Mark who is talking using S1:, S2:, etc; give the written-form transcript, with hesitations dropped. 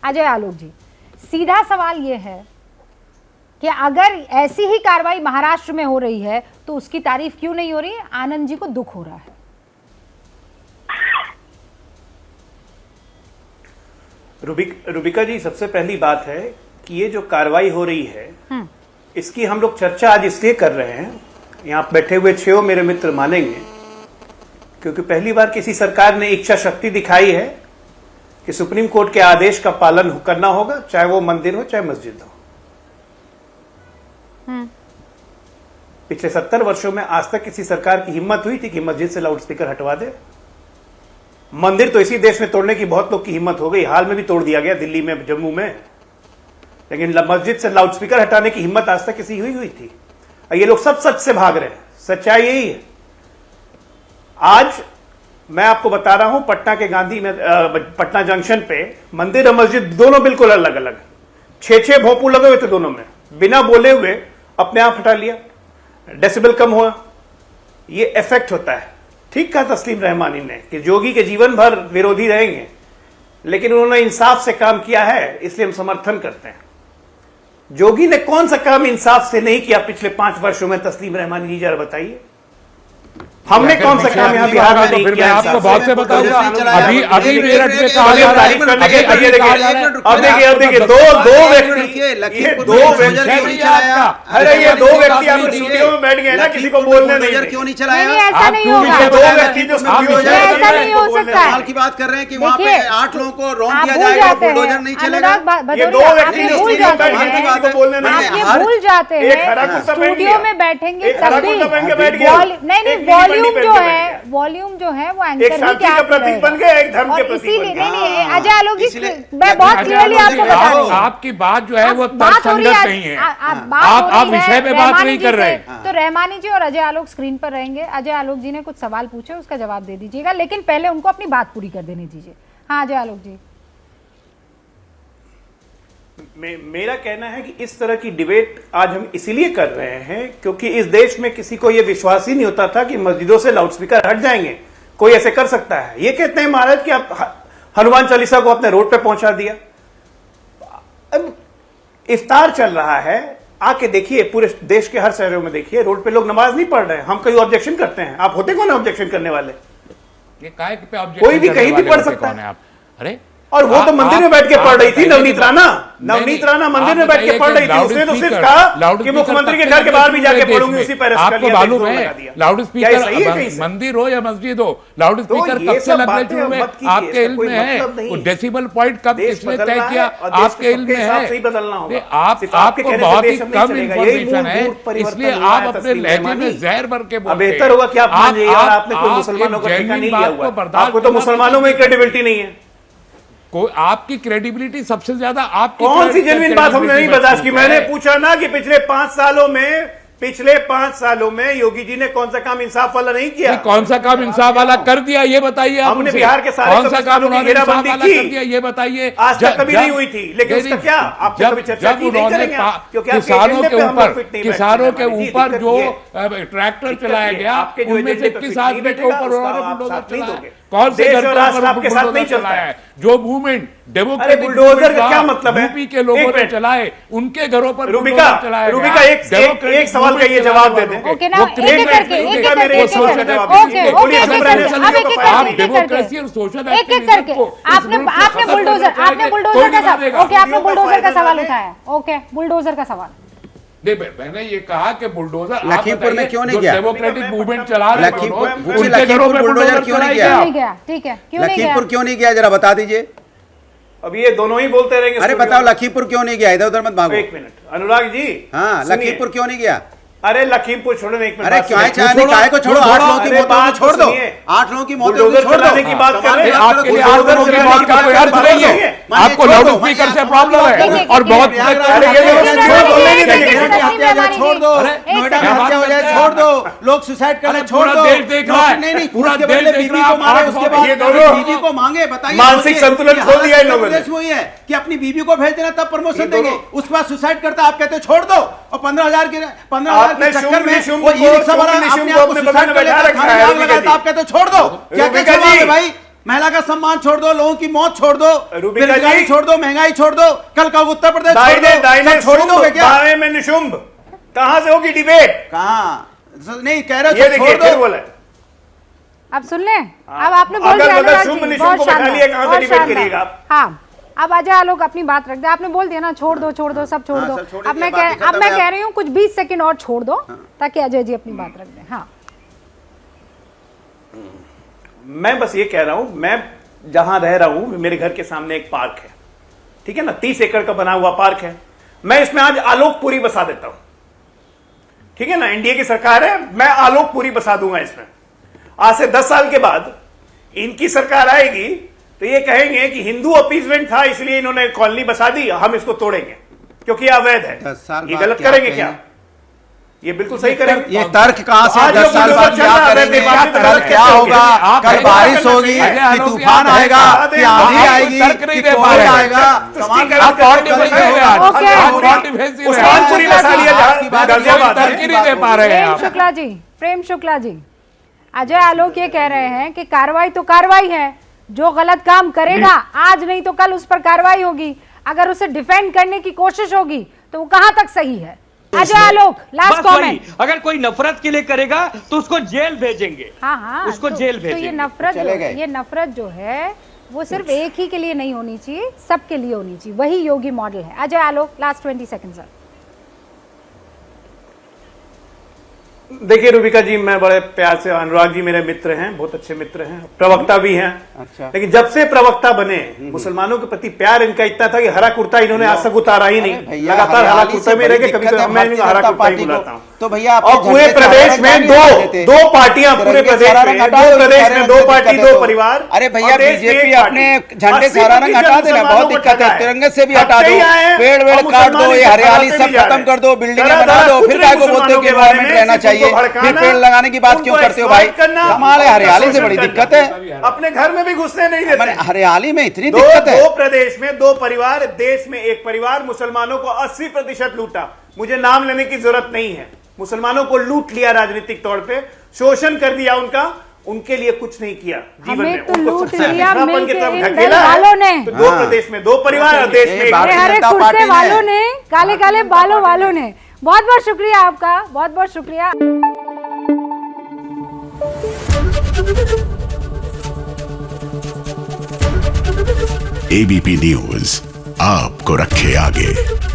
S1: अजय आलोक जी, सीधा सवाल ये है कि अगर ऐसी ही कार्रवाई महाराष्ट्र में हो रही है तो उसकी तारीफ क्यों नहीं हो रही है? आनंद जी को दुख हो रहा है।
S2: रुबिका जी, सबसे पहली बात है कि ये जो कार्रवाई हो रही है इसकी हम लोग चर्चा आज इसलिए कर रहे हैं, यहाँ बैठे हुए 6 मेरे मित्र मानेंगे, क्योंकि पहली बार किसी सरकार ने इच्छा शक्ति दिखाई है कि सुप्रीम कोर्ट के आदेश का पालन करना होगा, चाहे वो मंदिर हो चाहे मस्जिद हो। पिछले 70 वर्षों में आज तक किसी सरकार की हिम्मत हुई थी कि मस्जिद से लाउडस्पीकर हटवा दे? मंदिर तो इसी देश में तोड़ने की बहुत लोग की हिम्मत हो गई, हाल में भी तोड़ दिया गया दिल्ली में, जम्मू में, लेकिन मस्जिद से लाउडस्पीकर हटाने की हिम्मत आज तक किसी हुई थी? ये लोग सब सच से भाग रहे हैं। सच्चाई यही है। आज मैं आपको बता रहा हूं, पटना के गांधी में पटना जंक्शन पे मंदिर और मस्जिद दोनों बिल्कुल अलग अलग, 6 भोंपू लगे हुए थे दोनों में, बिना बोले हुए अपने आप हटा लिया, डेसिबल कम हुआ। ये इफेक्ट होता है। ठीक कहा तस्लीम रहमानी ने कि जोगी के जीवन भर विरोधी रहेंगे, लेकिन उन्होंने इंसाफ से काम किया है, इसलिए हम समर्थन करते हैं। जोगी ने कौन सा काम इंसाफ से नहीं किया पिछले 5 वर्षों में? तस्लीम रहमानी जी जरा बताइए, हमने कौन सा काम यहाँ बिहार में नहीं किया?
S3: मैं आपको बहुत से बताऊंगा। अभी मेरठ में कहा जा रहा है,
S2: अब देखिए दो व्यक्ति, अरे ये 2 व्यक्ति आपके स्टूडियो में बैठ गए ना, किसी को बोलने नहीं,
S4: क्यों नहीं चलाया?
S1: ऐसा नहीं होगा।
S2: 2 व्यक्ति जो
S1: ऐसा नहीं हो सकता है।
S4: हाल की बात कर रहे हैं कि वहाँ पे 8 लोगों को रौंद दिया जाएगा, बुलडोजर नहीं चलेगा।
S2: ये 2 व्यक्ति
S1: भूल जाते हैं, स्टूडियो में बैठेंगे तब भी नहीं, वॉल्यूम जो है वो एंकर ही क्या
S2: प्रतीक बन गया, एक धर्म के प्रतीक बन गया।
S1: नहीं, अजय आलोक जी, मैं बहुत क्लियरली आपको बता रही हूँ,
S3: आपकी बात जो है वो तर्कसंगत नहीं है। आप विषय पे बात नहीं कर रहे।
S1: तो रहमानी जी और अजय आलोक स्क्रीन पर रहेंगे। अजय आलोक जी ने कुछ सवाल पूछे, उसका जवाब दे दीजिएगा, लेकिन पहले उनको अपनी बात पूरी कर देने दीजिए। हाँ अजय आलोक जी,
S2: मेरा कहना है कि इस तरह की डिबेट आज हम इसीलिए कर रहे हैं क्योंकि इस देश में किसी को यह विश्वास ही नहीं होता था कि मस्जिदों से लाउडस्पीकर हट जाएंगे, कोई ऐसे कर सकता है। ये कहते हैं महाराज कि आप हनुमान चालीसा को अपने रोड पे पहुंचा दिया। अब इफ्तार चल रहा है, आके देखिए, पूरे देश के हर शहरों में देखिए, रोड पे लोग नमाज नहीं पढ़ रहे हैं, हम कहीं ऑब्जेक्शन करते हैं। आप होते कौन ऑब्जेक्शन करने वाले?
S3: ये काहे पे ऑब्जेक्शन
S2: कोई भी कहीं भी पढ़ सकता है।
S3: अरे
S2: और वो तो मंदिर में बैठ के पढ़ रही थी, नवनीत राणा मंदिर में बैठ के पढ़ रही थी। उसने तो सिर्फ कहा कि मुख्यमंत्री के घर के बाहर भी जाके पढ़ूंगी, उसी पर
S3: आपको मालूम है लाउड स्पीकर मंदिर हो या मस्जिद हो, लाउड स्पीकर कब से लगने शुरू हुए? आपके इल्म में है? वो डेसिबल पॉइंट कब किसने तय किया? आपके इल्म में है? आपको बहुत ही कम इंफॉर्मेशन है, इसलिए आप अपने लहजे में जहर भर के बोलते हैं।
S2: बेहतर होगा कि आप मान जाइए, और आपने कोई मुसलमानों का ठेका नहीं लिया हुआ। आपको तो मुसलमानों में क्रेडिबिलिटी नहीं है।
S3: आपकी क्रेडिबिलिटी सबसे ज्यादा आपकी
S2: कौन सी जेन्युइन बात हमने नहीं बर्दाश्त की? मैंने पूछा ना कि पिछले 5 सालों में योगी जी ने कौन सा काम इंसाफ वाला नहीं किया?
S3: कौन सा काम इंसाफ वाला कर दिया ये बताइए।
S2: हमने बिहार के सारे
S3: कौन सा काम उन्होंने इंसाफ वाला कर दिया ये बताइए।
S2: आज तक कभी नहीं हुई थी, लेकिन उसका क्या आपने कभी चर्चा की? नहीं करेंगे, क्योंकि
S3: किसानों के ऊपर जो ट्रैक्टर चलाया गया, उनमें से किस आदमी के ऊपर उन्होंने बुलडोजर चलाया? कौन से
S2: आपके साथ नहीं चलता है?
S3: जो मूवमेंट डेमोक्रेटिक
S2: बुलडोजर का क्या मतलब है?
S3: यूपी के लोगों ने चलाए, उनके घरों पर
S2: रुबिका एक सवाल का ये जवाब दे दें।
S3: आप डेमोक्रेसी और सोशल
S1: आपने बुलडोजर का सवाल उठाया। ओके, बुलडोजर का सवाल।
S3: मैंने ये कहा कि बुलडोजर
S4: लखीमपुर में क्यों नहीं गया?
S3: डेमोक्रेटिक मूवमेंट चला रहे हैं,
S4: उनके घरों पे बुलडोजर क्यों नहीं गया?
S1: ठीक है,
S4: लखीमपुर क्यों नहीं गया, जरा बता दीजिए।
S2: अब ये दोनों ही बोलते रहेंगे।
S4: अरे बताओ, लखीमपुर क्यों नहीं गया? इधर उधर मत भागो।
S2: 1 मिनट अनुराग जी।
S4: हाँ, लखीमपुर क्यों नहीं गया?
S2: अरे लखीमपुर छोड़ो, 1 मिनट।
S4: अरे क्यों चाहे को छोड़ो, 8 लोगों की मौतों को छोड़ दो, 8 लोगों की मौतों को छोड़ दो
S2: की बात कर रहे हैं।
S3: आपके लिए 8 लोगों की मौत का कोई अर्थ नहीं है। आपको लाउड स्पीकर से प्रॉब्लम है और बहुत
S4: छोड़ दो, नोएडा में हत्या हो जाए छोड़ दो, लोग सुसाइड करना छोड़ दो।
S3: देश देख रहा है,
S4: नहीं
S3: पूरा देश देख रहा है।
S4: को मारे, उसके बाद बीवी को मांगे। बताइए,
S2: मानसिक संतुलन खो दिया इन लोगों ने।
S4: वही है कि अपनी बीवी को भेज देना तब प्रमोशन देंगे, उसके बाद सुसाइड करता आप कहते छोड़ दो। और 15,000 के चक्कर में वो ई रिक्शा वाला अपने आप को सुसाइड कर लेता, खाने में आग लगाता, आप कहते छोड़ दो। क्या कहते हैं भाई? महिला का सम्मान छोड़ दो, लोगों की मौत छोड़ दो,
S2: रूबिका
S4: बेरोजगारी
S2: जी,
S4: छोड़ दो, महंगाई छोड़ दो, कल का उत्तर प्रदेश छोड़
S2: दाहिने
S4: दो,
S2: दाहिने
S4: सब छोड़ दोगे क्या?
S2: बाएं में निशुंभ, कहां से होगी डिबेट?
S4: कहाँ नहीं कह रहे,
S2: ये
S4: सब छोड़
S2: देखिए फिर
S4: दो।
S2: बोला,
S1: अब सुन लें, अब आपने बोल दिया
S2: अगल बगल
S1: अनुराग
S2: शुंभ
S1: जी,
S2: निशुंभ
S1: बहुत
S2: को बैठा
S1: शानदार,
S2: लिया, कहां से
S1: बहुत
S2: डिबेट
S1: शानदार।
S2: करिएगा आप?
S1: हाँ, अब अजय आलोक अपनी बात रख दे, आपने बोल दिया ना छोड़ दो सब छोड़
S4: हाँ,
S1: दो।
S4: सब छोड़िए,
S1: अब मैं
S4: बात ही खत्म है
S1: कह
S4: अब।
S1: रही हूँ कुछ 20 सेकंड और छोड़ दो ताकि अजय जी अपनी बात रख दें। हाँ,
S2: मैं बस ये कह रहा हूं, मैं जहां रह रहा हूं मेरे घर के सामने एक पार्क है, ठीक है ना, 30 एकड़ का बना हुआ पार्क है। मैं इसमें आज आलोकपुरी बसा देता हूं, ठीक है ना, एनडीए की सरकार है, मैं आलोकपुरी बसा दूंगा इसमें। आज से 10 साल के बाद इनकी सरकार आएगी तो ये कहेंगे कि हिंदू अपीजमेंट था इसलिए इन्होंने कॉलोनी बसा दी, हम इसको तोड़ेंगे क्योंकि ये अवैध
S4: 10
S2: है।
S4: साल
S2: ये
S4: बाद
S2: गलत
S4: क्या
S2: करेंगे
S4: कहेंगे?
S2: क्या? ये बिल्कुल सही करेंगे।
S4: ये तर्क कहां से?
S2: आज
S4: 10
S2: जो
S4: साल बाद
S2: गुजरात
S4: क्या
S2: चल रहा है,
S4: करेंगे?
S2: बातें
S4: कल
S2: गलत
S4: क्या
S2: कैसे
S4: होगा?
S3: आप
S4: कल
S3: ऐसा
S4: बारिश
S2: करना
S4: होगी
S2: चाहिए।
S4: कि
S3: अजय आलोक
S4: तूफान
S3: आप
S4: आएगा
S2: ऐसा
S4: कि
S2: आप
S4: आंधी
S2: कोई
S4: आएगी
S3: तर्क नहीं
S4: कि
S3: दे पा
S4: कोहरा
S3: रहे हैं।
S4: आएगा? तमाम
S2: तुष्टिकरण
S3: आप
S2: करते
S3: कॉन्टिफिकेशन
S2: हैं।
S3: दे रहे हैं।
S1: ओके।
S3: आप कॉन्टिफिकेशन दे रहे हैं।
S2: उस्मानपुरी बसा लिया
S4: आपकी बात
S2: गाजियाबाद
S3: तर्क
S2: में।
S3: ही नहीं दे पा रहे हैं
S1: प्रेम
S3: आप।
S1: शुक्ला जी, प्रेम शुक्ला जी, अजय आलोक ये कह रहे हैं कि कार्रवाई तो कार्रवाई है, जो गलत काम करेगा आज नहीं तो कल उस पर कार्रवाई होगी, अगर उसे डिफेंड करने की कोशिश होगी तो वो कहां तक सही है? अजय आलोक, लास्ट
S5: बस वही,
S1: कमेंट।
S5: अगर कोई नफरत के लिए करेगा तो उसको जेल भेजेंगे।
S1: हाँ,
S5: उसको
S1: तो,
S5: जेल
S1: तो ये
S5: भेजेंगे।
S1: नफरत
S4: चले गए।
S1: ये नफरत जो है वो सिर्फ एक ही के लिए नहीं होनी चाहिए, सबके लिए होनी चाहिए, वही योगी मॉडल है। Ajay Alok, last 20 second sir.
S2: देखिए रूबिका जी, मैं बड़े प्यार से, अनुराग जी मेरे मित्र हैं, बहुत अच्छे मित्र हैं, प्रवक्ता भी हैं।
S4: अच्छा।
S2: लेकिन जब से प्रवक्ता बने मुसलमानों के प्रति प्यार इनका इतना था कि हरा कुर्ता इन्होंने आज तक उतारा ही नहीं।
S4: भैया,
S2: लगातार हरा
S4: हरियाली
S2: कुर्ता
S4: से
S2: में रह के
S4: बड़ी
S2: कभी
S4: दिक्कत
S2: तो
S4: है
S2: मैं
S4: भारतीय
S2: हरा
S4: जनता
S2: कुर्ता ही
S4: पार्टी को।
S2: बुलाता हूँ।
S4: तो भैया आप
S2: और पूरे प्रदेश में दो पार्टियां, पूरे प्रदेश में दो प्रदेश में दो पार्टी, दो परिवार।
S4: अरे भैया,
S2: और देश में
S4: बीजेपी
S2: एक
S4: अपने
S2: पार्टी।
S4: झंडे से हरा रंग
S2: 80%
S4: हटा देना, बहुत
S2: मुसलमानों को
S4: दिक्कत
S2: ठगा
S4: है। तिरंगे से भी हटा दो,
S2: अब कई आए हैं,
S4: पेड़ वेड़
S2: और
S4: काट दो,
S2: मुसलमान
S4: ये
S2: इसे
S4: हरियाली
S2: फैलाते
S4: सब
S2: भी जा
S4: खत्म
S2: रहे
S4: कर दो,
S2: हैं।
S4: बिल्डिंगें
S2: तरह
S4: बना
S2: तरह
S4: दो,
S2: कुछ
S4: फिर
S2: नहीं
S4: काय को बोलते हो कि
S2: मुसलमानों के बारे
S4: एनवायरमेंट
S2: में,
S4: रहना
S2: किसी
S4: चाहिए,
S2: को भड़काना,
S4: फिर पेड़ लगाने की बात क्यों
S2: उनको
S4: करते हो भाई?
S2: exploit करना,
S4: हमारे
S2: उनका
S4: हरियाली से
S2: शोषण
S4: बड़ी
S2: करना।
S4: दिक्कत है।
S2: अपने घर में भी घुसने नहीं देते।
S4: हरियाली में इतनी
S2: दो
S4: दिक्कत है।
S2: दो प्रदेश में दो परिवार, देश में एक परिवार, मुसलमानों को 80% लूटा। मुझे नाम लेने की जरूरत नहीं है, मुसलमानों को लूट लिया, राजनीतिक तौर पे शोषण कर दिया उनका, उनके लिए कुछ नहीं किया जीवन
S1: हमें
S2: में।
S1: तो
S2: उनको
S1: लूट
S2: सबसे
S1: लिया
S2: पिछड़ापन की
S1: मिलके
S2: तरफ
S1: इन
S2: ढकेला है।
S1: वालों ने।
S2: तो दो प्रदेश में दो परिवार और देश में एक
S4: भारतीय
S1: हरे
S4: जनता
S1: कुर्ते
S4: पार्टी ने।
S1: वालों ने, काले काले बालों वालों ने। बहुत बहुत शुक्रिया आपका, बहुत बहुत शुक्रिया।
S6: एबीपी न्यूज आपको रखे आगे।